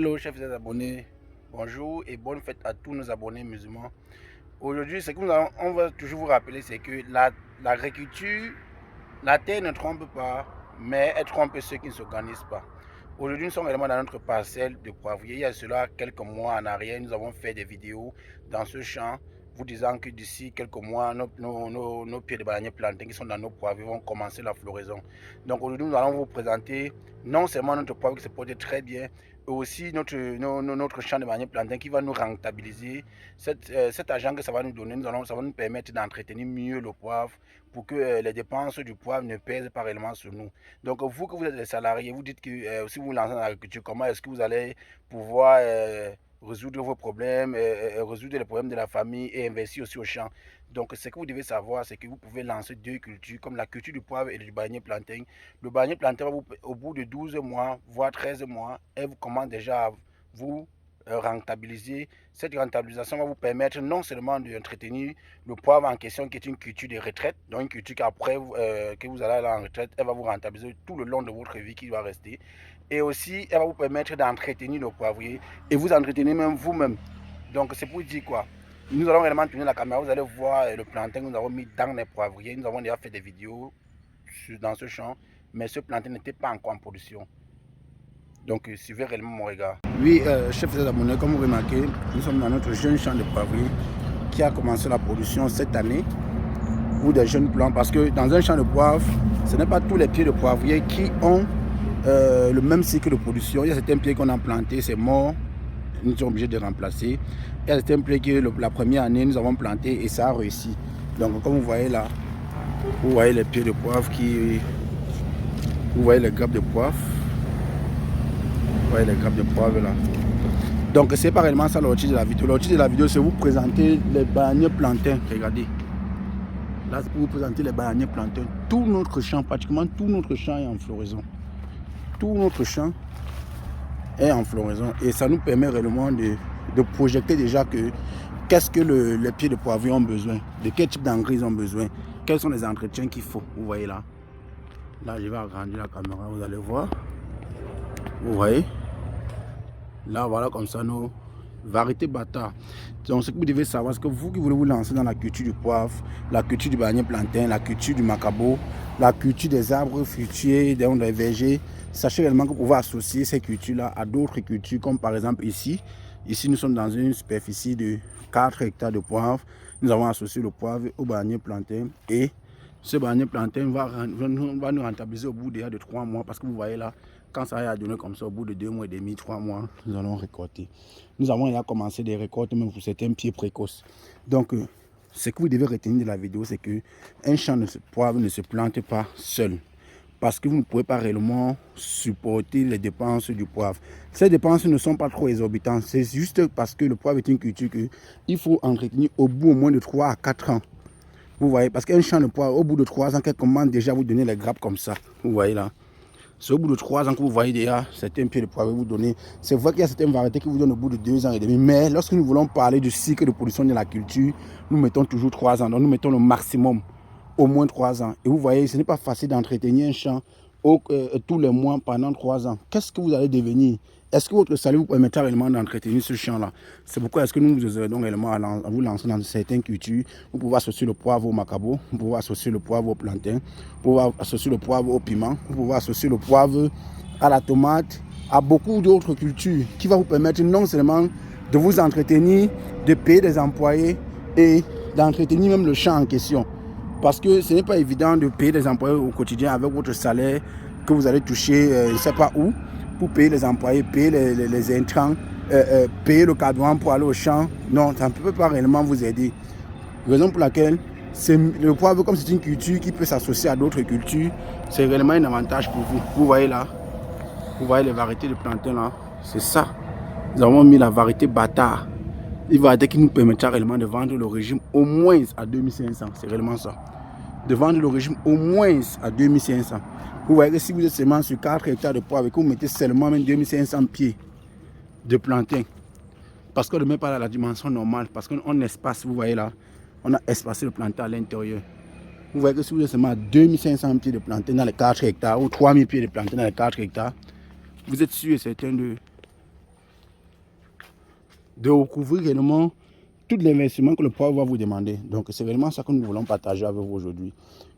Hello chers abonnés, bonjour et bonne fête à tous nos abonnés musulmans. Aujourd'hui, ce que on va toujours vous rappeler, c'est que l'agriculture, la terre ne trompe pas, mais elle trompe ceux qui ne s'organisent pas. Aujourd'hui, nous sommes également dans notre parcelle de poivrier. Il y a cela quelques mois en arrière, nous avons fait des vidéos dans ce champ, vous disant que d'ici quelques mois, nos pieds de bananier plantés qui sont dans nos poivriers vont commencer la floraison. Donc aujourd'hui, nous allons vous présenter non seulement notre poivre qui se porte très bien, et aussi notre champ de bananier plantain qui va nous rentabiliser. Cet argent que ça va nous donner, ça va nous permettre d'entretenir mieux le poivre pour que les dépenses du poivre ne pèsent pas réellement sur nous. Donc vous que vous êtes des salariés, vous dites que si vous vous lancez dans l'agriculture, comment est-ce que vous allez pouvoir résoudre vos problèmes, résoudre les problèmes de la famille et investir aussi au champ. Donc ce que vous devez savoir, c'est que vous pouvez lancer deux cultures, comme la culture du poivre et du bananier plantain. Le bananier plantain, au bout de 12 mois, voire 13 mois, elle vous commence déjà à vous rentabiliser. Cette rentabilisation va vous permettre non seulement d'entretenir le poivre en question, qui est une culture de retraite, donc une culture qu'après que vous allez aller en retraite, elle va vous rentabiliser tout le long de votre vie qui va rester. Et aussi, elle va vous permettre d'entretenir le poivrier et vous entretenir même vous-même. Donc, c'est pour dire quoi? Nous allons réellement tourner la caméra, vous allez voir le plantain que nous avons mis dans les poivriers. Nous avons déjà fait des vidéos dans ce champ, mais ce plantain n'était pas encore en production. Donc, suivez réellement mon regard. Oui, chef des abonnés, comme vous remarquez, nous sommes dans notre jeune champ de poivrier qui a commencé la production cette année, ou des jeunes plants, parce que dans un champ de poivre, ce n'est pas tous les pieds de poivrier qui ont le même cycle de production. Il y a certains pieds qu'on a plantés, c'est mort, nous sommes obligés de remplacer. Il y a certains pieds que la première année, nous avons planté et ça a réussi. Donc, comme vous voyez là, vous voyez les pieds de poivre vous voyez les grappes de poivre. Vous voyez les grappes de poivre là. Donc, c'est pas réellement ça l'objectif de la vidéo. L'objectif de la vidéo, c'est vous présenter les bananiers plantains. Regardez. Là, c'est pour vous présenter les bananiers plantains. Tout notre champ, pratiquement tout notre champ est en floraison. Tout notre champ est en floraison. Et ça nous permet réellement de projeter déjà que qu'est-ce que les pieds de poivrier ont besoin, de quel type d'engrais ils ont besoin, quels sont les entretiens qu'il faut. Vous voyez là. Là, je vais agrandir la caméra, vous allez voir. Vous voyez. Là, voilà comme ça nos variétés bâtards. Donc, ce que vous devez savoir, c'est que vous qui voulez vous lancer dans la culture du poivre, la culture du bananier plantain, la culture du macabo, la culture des arbres fruitiers, des vergers, sachez réellement que vous pouvez associer ces cultures-là à d'autres cultures, comme par exemple ici. Ici, nous sommes dans une superficie de 4 hectares de poivre. Nous avons associé le poivre au bananier plantain et ce bananier plantain va nous rentabiliser au bout de 3 mois, parce que vous voyez là, quand ça va donner comme ça, au bout de 2 mois et demi, 3 mois, nous allons récolter. Nous avons déjà commencé des récoltes, même pour certains pieds précoces. Donc, ce que vous devez retenir de la vidéo, c'est que un champ de poivre ne se plante pas seul, parce que vous ne pouvez pas réellement supporter les dépenses du poivre. Ces dépenses ne sont pas trop exorbitantes. C'est juste parce que le poivre est une culture qu'il faut entretenir au bout au moins de 3 à 4 ans. Vous voyez, parce qu'un champ de poivre, au bout de 3 ans, qu'elle commence déjà à vous donner les grappes comme ça. Vous voyez là. C'est au bout de 3 ans que vous voyez déjà certains pieds de poivre vous donner. C'est vrai qu'il y a certaines variétés qui vous donnent au bout de 2 ans et demi. Mais lorsque nous voulons parler du cycle de production de la culture, nous mettons toujours 3 ans. Donc nous mettons le maximum, au moins 3 ans. Et vous voyez, ce n'est pas facile d'entretenir un champ tous les mois pendant 3 ans. Qu'est-ce que vous allez devenir? Est-ce que votre salaire vous permettra réellement d'entretenir ce champ-là? C'est pourquoi est-ce que nous vous aidons réellement à vous lancer dans certaines cultures. Vous pouvez associer le poivre au macabo, vous pouvez associer le poivre au plantain, vous pouvez associer le poivre au piment, vous pouvez associer le poivre à la tomate, à beaucoup d'autres cultures qui vont vous permettre non seulement de vous entretenir, de payer des employés et d'entretenir même le champ en question. Parce que ce n'est pas évident de payer des employés au quotidien avec votre salaire que vous allez toucher, je ne sais pas où, pour payer les employés, payer les intrants, payer le carburant pour aller au champ. Non, ça ne peut pas réellement vous aider. Raison pour laquelle le poivre, comme c'est une culture qui peut s'associer à d'autres cultures, c'est réellement un avantage pour vous. Vous voyez là, vous voyez les variétés de plantain là, c'est ça. Nous avons mis la variété bâtard. Une variété qui nous permettra réellement de vendre le régime au moins à 2500. C'est réellement ça. De vendre le régime au moins à 2500. Vous voyez que si vous êtes seulement sur 4 hectares de poivre et que vous mettez seulement même 2500 pieds de plantain, parce qu'on ne met pas la dimension normale, parce qu'on espace, vous voyez là, on a espacé le plantain à l'intérieur. Vous voyez que si vous êtes seulement à 2500 pieds de plantain dans les 4 hectares ou 3000 pieds de plantain dans les 4 hectares, vous êtes sûr et certain de recouvrir réellement tout l'investissement que le poivre va vous demander. Donc c'est réellement ça que nous voulons partager avec vous aujourd'hui.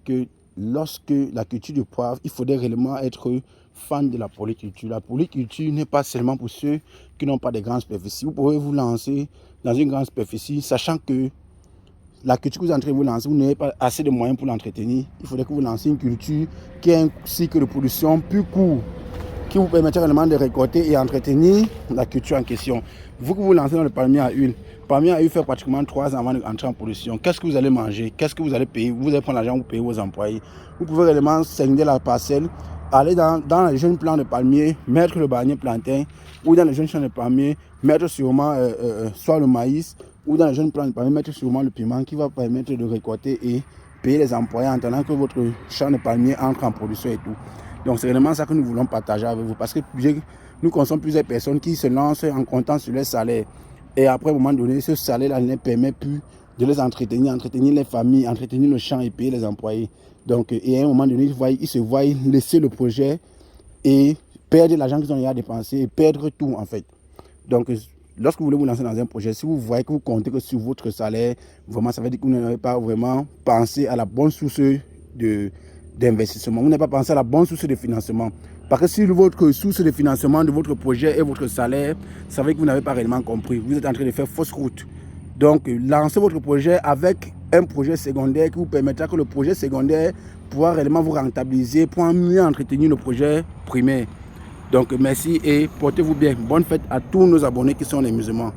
Que lorsque la culture du poivre, il faudrait réellement être fan de la polyculture. La polyculture n'est pas seulement pour ceux qui n'ont pas de grandes superficies. Vous pouvez vous lancer dans une grande superficie, sachant que la culture que vous êtes en train de vous lancer, vous n'avez pas assez de moyens pour l'entretenir. Il faudrait que vous lanciez une culture qui a un cycle de production plus court, qui vous permettra réellement de récolter et entretenir la culture en question. Vous que vous lancez dans le palmier à huile, le palmier à huile fait pratiquement 3 ans avant d'entrer en production. Qu'est-ce que vous allez manger? Qu'est-ce que vous allez payer? Vous allez prendre l'argent pour payer vos employés. Vous pouvez réellement scinder la parcelle, aller dans les jeunes plants de palmier, mettre le bannier plantain, ou dans les jeunes champs de palmier, mettre sûrement soit le maïs, ou dans les jeunes plants de palmier, mettre sûrement le piment qui va permettre de récolter et payer les employés en attendant que votre champ de palmier entre en production et tout. Donc c'est vraiment ça que nous voulons partager avec vous, parce que nous connaissons plusieurs personnes qui se lancent en comptant sur leur salaire. Et après, à un moment donné, ce salaire-là ne permet plus de les entretenir les familles, entretenir le champ et payer les employés. Donc, et à un moment donné, ils se voient laisser le projet et perdre l'argent qu'ils ont déjà dépensé et perdre tout en fait. Donc, lorsque vous voulez vous lancer dans un projet, si vous voyez que vous comptez que sur votre salaire, vraiment, ça veut dire que vous n'avez pas vraiment pensé à la bonne source d'investissement. Vous n'avez pas pensé à la bonne source de financement. Parce que si votre source de financement de votre projet est votre salaire, ça veut dire que vous n'avez pas réellement compris. Vous êtes en train de faire fausse route. Donc, lancez votre projet avec un projet secondaire qui vous permettra que le projet secondaire pourra réellement vous rentabiliser pour mieux entretenir le projet primaire. Donc, merci et portez-vous bien. Bonne fête à tous nos abonnés qui sont les musulmans.